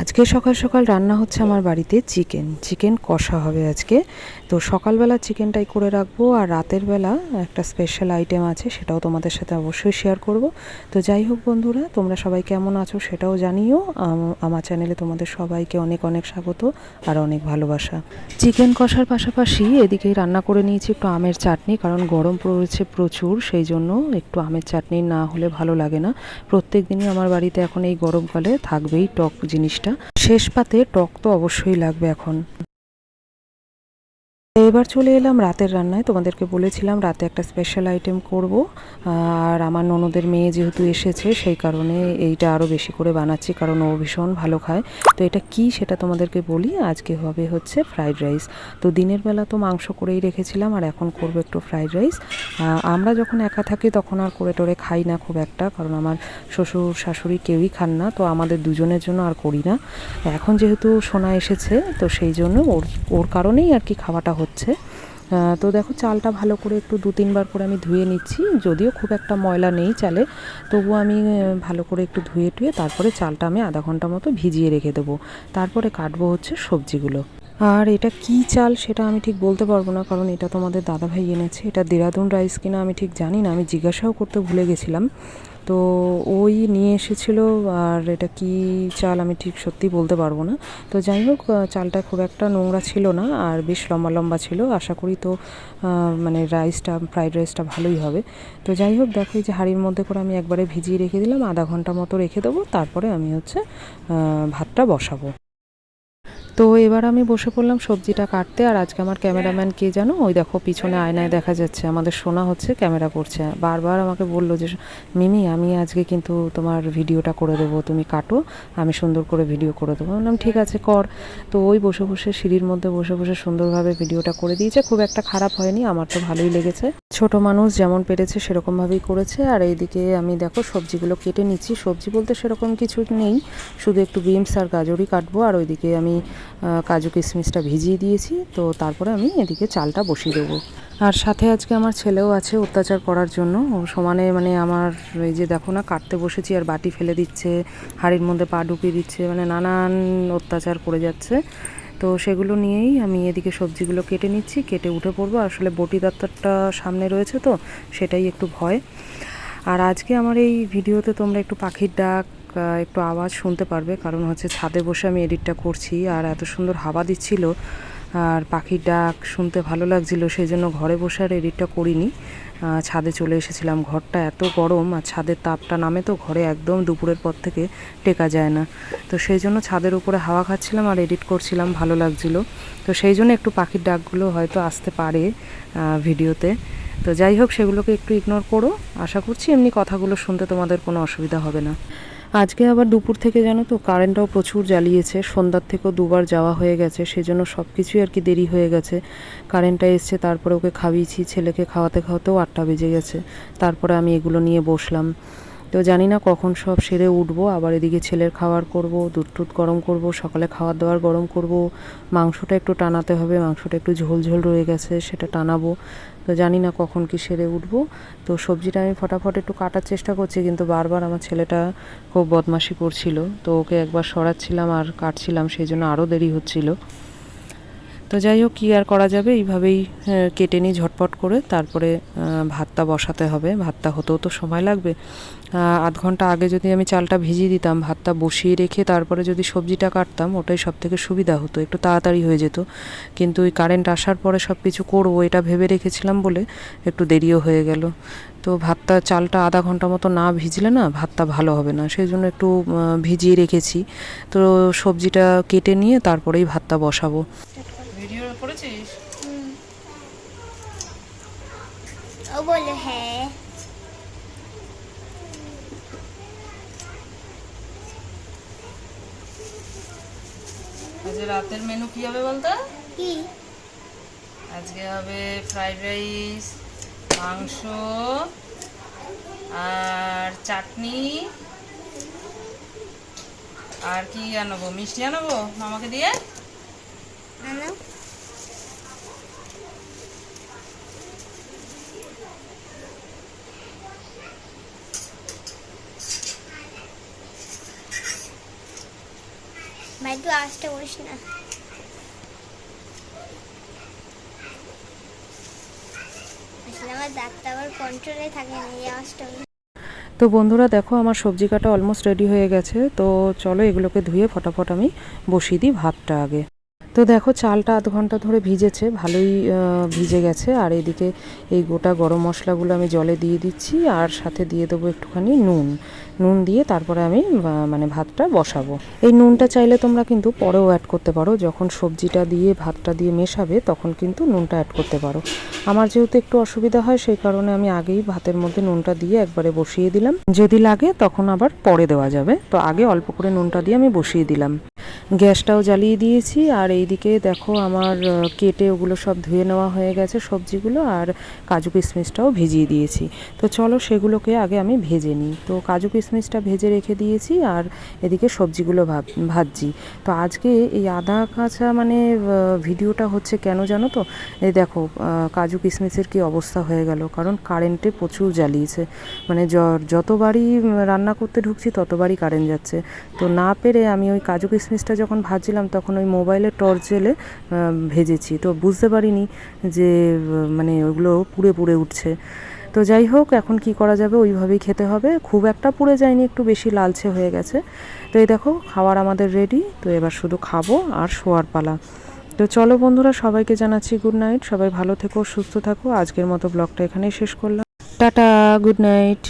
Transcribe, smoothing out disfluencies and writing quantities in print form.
আজকে সকাল সকাল রান্না হচ্ছে আমার বাড়িতে চিকেন কষা হবে আজকে। তো সকালবেলা চিকেনটাই করে রাখবো, আর রাতের বেলা একটা স্পেশাল আইটেম আছে, সেটাও তোমাদের সাথে অবশ্যই শেয়ার করব। তো যাই হোক বন্ধুরা, তোমরা সবাই কেমন আছো সেটাও জানিও। আমার চ্যানেলে তোমাদের সবাইকে অনেক অনেক স্বাগত আর অনেক ভালোবাসা। চিকেন কষার পাশাপাশি এদিকে রান্না করে নিয়েছি একটু আমের চাটনি, কারণ গরম পড়েছে প্রচুর, সেই জন্য একটু আমের চাটনি না হলে ভালো লাগে না। প্রত্যেক দিনই আমার বাড়িতে এখন এই গরমকালে থাকবেই টক জিনিসটা, শেষ পাতে টক তো অবশ্যই লাগবে এখন। এবার চলে এলাম রাতের রান্নায়। তোমাদেরকে বলেছিলাম রাতে একটা স্পেশাল আইটেম করব, আর আমার ননদের মেয়ে যেহেতু এসেছে সেই কারণে এইটা আরও বেশি করে বানাচ্ছি, কারণ ও ভীষণ ভালো খায়। তো এটা কি সেটা তোমাদেরকে বলি। আজকে হবে হচ্ছে ফ্রাইড রাইস। তো দিনের বেলা তো মাংস করেই রেখেছিলাম, আর এখন করব একটু ফ্রাইড রাইস। আমরা যখন একা থাকি তখন আর করে টোরে খাই না খুব একটা, কারণ আমার শ্বশুর শাশুড়ি কেউই খান না, তো আমাদের দুজনের জন্য আর করি না। এখন যেহেতু সোনা এসেছে তো সেই জন্য ওর কারণেই আর কি খাওয়াটা হচ্ছে। তো দেখো চালটা ভালো করে একটু 2-3 বার করে আমি ধুয়ে নিচ্ছি, যদিও খুব একটা ময়লা নেই চালে, তবুও আমি ভালো করে একটু ধুয়ে টুয়ে তারপরে চালটা আমি আধা ঘন্টা মতো ভিজিয়ে রেখে দেবো। তারপরে কাটবো হচ্ছে সবজিগুলো। আর এটা কি চাল সেটা আমি ঠিক বলতে পারবো না, কারণ এটা তোমাদের দাদাভাই এনেছে। এটা দেরাদুন রাইস কিনা আমি ঠিক জানি না, আমি জিজ্ঞাসাও করতে ভুলে গেছিলাম। তো ওই নিয়ে এসেছিল, আর এটা কি চাল আমি ঠিক সত্যি বলতে পারবো না। তো যাই হোক, চালটা খুব একটা নোংরা ছিল না, আর বেশ লম্বা লম্বা ছিল। আশা করি তো মানে ফ্রাইড রাইসটা ভালোই হবে। তো যাই হোক, দেখো এই যে হাঁড়ির মধ্যে করে আমি একবারে ভিজিয়ে রেখে দিলাম, আধা ঘন্টা মতো রেখে দেবো, তারপরে আমি হচ্ছে ভাতটা বসাবো। তো এবার আমি বসে পড়লাম সবজিটা কাটতে। আর আজকে আমার ক্যামেরাম্যান কে জানো, ওই দেখো পিছনে আয়নায় দেখা যাচ্ছে আমাদের সোনা হচ্ছে ক্যামেরা করছে। বারবার আমাকে বললো যে মিমি আমি আজকে কিন্তু তোমার ভিডিওটা করে দেবো, তুমি কাটো, আমি সুন্দর করে ভিডিও করে দেবো। বললাম ঠিক আছে কর। তো ওই বসে বসে সিঁড়ির মধ্যে বসে বসে সুন্দরভাবে ভিডিওটা করে দিয়েছে, খুব একটা খারাপ হয়নি, আমার তো ভালোই লেগেছে। ছোট মানুষ যেমন পেরেছে সেরকমভাবেই করেছে। আর এইদিকে আমি দেখো সবজিগুলো কেটে নিচ্ছি। সবজি বলতে সেরকম কিছু নেই, শুধু একটু বিনস আর গাজরই কাটবো। আর ওইদিকে আমি কাজু কিশমিশটা ভিজিয়ে দিয়েছি, তো তারপরে আমি এদিকে চালটা বসিয়ে দেবো। আর সাথে আজকে আমার ছেলেও আছে অত্যাচার করার জন্য, ও সমানে মানে আমার এই যে দেখো না কাটতে বসেছি আর বাটি ফেলে দিচ্ছে, হাঁড়ির মধ্যে পা ঢুকিয়ে দিচ্ছে, মানে নানান অত্যাচার করে যাচ্ছে। তো সেগুলো নিয়েই আমি এদিকে সবজিগুলো কেটে নিচ্ছি, কেটে উঠে পড়বো। আসলে বটি দপ্তরটা সামনে রয়েছে তো সেটাই একটু ভয়। আর আজকে আমার এই ভিডিওতে তোমরা একটু পাখির ডাক, একটু আওয়াজ শুনতে পারবে, কারণ হচ্ছে ছাদে বসে আমি এডিটটা করছি, আর এত সুন্দর হাওয়া দিচ্ছিল আর পাখির ডাক শুনতে ভালো লাগছিল, সেই জন্য ঘরে বসে আর এডিটটা করিনি, ছাদে চলে এসেছিলাম। ঘরটা এত গরম আর ছাদের তাপটা নামে তো ঘরে একদম দুপুরের পর থেকে টেকা যায় না। তো সেই জন্য ছাদের উপরে হাওয়া খাচ্ছিলাম আর এডিট করছিলাম, ভালো লাগছিল। তো সেই জন্য একটু পাখির ডাকগুলো হয়তো আসতে পারে ভিডিওতে। তো যাই হোক, সেগুলোকে একটু ইগনোর করো। আশা করছি এমনি কথাগুলো শুনতে তোমাদের কোনো অসুবিধা হবে না। আজকে আবার দুপুর থেকে জানো তো কারেন্টটাও প্রচুর জ্বালিয়েছে, সন্ধ্যার থেকেও দুবার যাওয়া হয়ে গেছে, সেজন্য সব কিছুই আর কি দেরি হয়ে গেছে। কারেন্টটা এসছে, তারপরে ওকে খাইয়েছি, ছেলেকে খাওয়াতে খাওয়াতেও 8টা বেজে গেছে। তারপরে আমি এগুলো নিয়ে বসলাম। তো জানি না কখন সব সেরে উঠবো, আবার এদিকে ছেলের খাবার করব, দুধ টুধ গরম করব, সকালে খাওয়ার দাওয়ার গরম করব, মাংসটা একটু টানাতে হবে, মাংসটা একটু ঝোল ঝোল রয়ে গেছে সেটা টানাবো। তো জানি না কখন কি সেরে উঠবো। তো সবজিটা আমি ফটাফট একটু কাটার চেষ্টা করছি, কিন্তু বারবার আমার ছেলেটা খুব বদমাশি করছিল, তো ওকে একবার সরাচ্ছিলাম আর কাটছিলাম, সেই জন্য আরও দেরি হচ্ছিল। তো যাই হোক, কী আর করা যাবে, এইভাবেই কেটে নিই ঝটপট করে। তারপরে ভাতটা বসাতে হবে, ভাতটা হতেও তো সময় লাগবে। আধ ঘন্টা আগে যদি আমি চালটা ভিজিয়ে দিতাম, ভাতটা বসিয়ে রেখে তারপরে যদি সবজিটা কাটতাম, ওটাই সব থেকে সুবিধা হতো, একটু তাড়াতাড়ি হয়ে যেত। কিন্তু ওই কারেন্ট আসার পরে সব কিছু করবো এটা ভেবে রেখেছিলাম বলে একটু দেরিও হয়ে গেল। তো চালটা আধা ঘন্টা মতো না ভিজলে না ভাতটা ভালো হবে না, সেই জন্য একটু ভিজিয়ে রেখেছি। তো সবজিটা কেটে নিয়ে তারপরেই ভাতটা বসাবো। ভিডিও করেছিস? ও বলে হ্যাঁ। আজ রাতের মেনু কি হবে বলতো? কি? আজকে হবে ফ্রাইড রাইস, মাংস আর চাটনি। আর কি আনবো? মিষ্টি আনবো মামাকে দিয়ে। আনো। ভাই তুই আওয়াজটা করিস না। আসলে আমার দাঁতটা আবার কন্ট্রোলে থাকে না, এই আওয়াজটা তো বন্ধুরা দেখো আমার সবজি কাটা অলমোস্ট রেডি হয়ে গেছে। তো চলো এগুলোকে ধুয়ে ফটাফট আমি বসিয়ে দিই ভাতটা আগে। তো দেখো চালটা আধ ঘন্টা ধরে ভিজেছে, ভালোই ভিজে গেছে। আর এদিকে এই গোটা গরম মশলাগুলো আমি জলে দিয়ে দিচ্ছি, আর সাথে দিয়ে দেবো একটুখানি নুন দিয়ে তারপরে আমি মানে ভাতটা বসাবো। এই নুনটা চাইলে তোমরা কিন্তু পরেও অ্যাড করতে পারো, যখন সবজিটা দিয়ে ভাতটা দিয়ে মেশাবে তখন কিন্তু নুনটা অ্যাড করতে পারো। আমার যেহেতু একটু অসুবিধা হয় সেই কারণে আমি আগেই ভাতের মধ্যে নুনটা দিয়ে একবারে বসিয়ে দিলাম, যদি লাগে তখন আবার পরে দেওয়া যাবে। তো আগে অল্প করে নুনটা দিয়ে আমি বসিয়ে দিলাম। গ্যাসটাও জ্বালিয়ে দিয়েছি। আর এইদিকে দেখো আমার কেটে ওগুলো সব ধুয়ে নেওয়া হয়ে গেছে সবজিগুলো, আর কাজু কিশমিশটাও ভিজিয়ে দিয়েছি। তো চলো সেগুলোকে আগে আমি ভেজে নিই। তো কাজু কিশমিশটা ভেজে রেখে দিয়েছি, আর এদিকে সবজিগুলো ভাজছি। তো আজকে এই আধা কাঁচা মানে ভিডিওটা হচ্ছে কেন জানো তো, এই দেখো কাজু কিশমিশের কি অবস্থা হয়ে গেল, কারণ কারেন্টে প্রচুর জ্বালিয়েছে। মানে যতবারই রান্না করতে ঢুকছি ততবারই কারেন্ট যাচ্ছে। তো না পেরে আমি ওই কাজু কিশমিশটা যখন ভাজছিলাম তখন ওই মোবাইলে টর্চ জ্বেলে ভেজেছি। তো বুঝতে পারিনি যে মানে ওগুলো পুড়ে পুড়ে উঠছে। তো যাই হোক, এখন কি করা যাবে, ওইভাবেই খেতে হবে। খুব একটা পুড়ে যায়নি, একটু বেশি লালচে হয়ে গেছে। তো এই দেখো খাবার আমাদের রেডি। তো এবার শুধু খাবো আর শোয়ার পালা। তো চলো বন্ধুরা, সবাইকে জানাচ্ছি গুড নাইট। সবাই ভালো থেকো, সুস্থ থাকো। আজকের মতো ব্লগটা এখানেই শেষ করলাম। Tata, good night.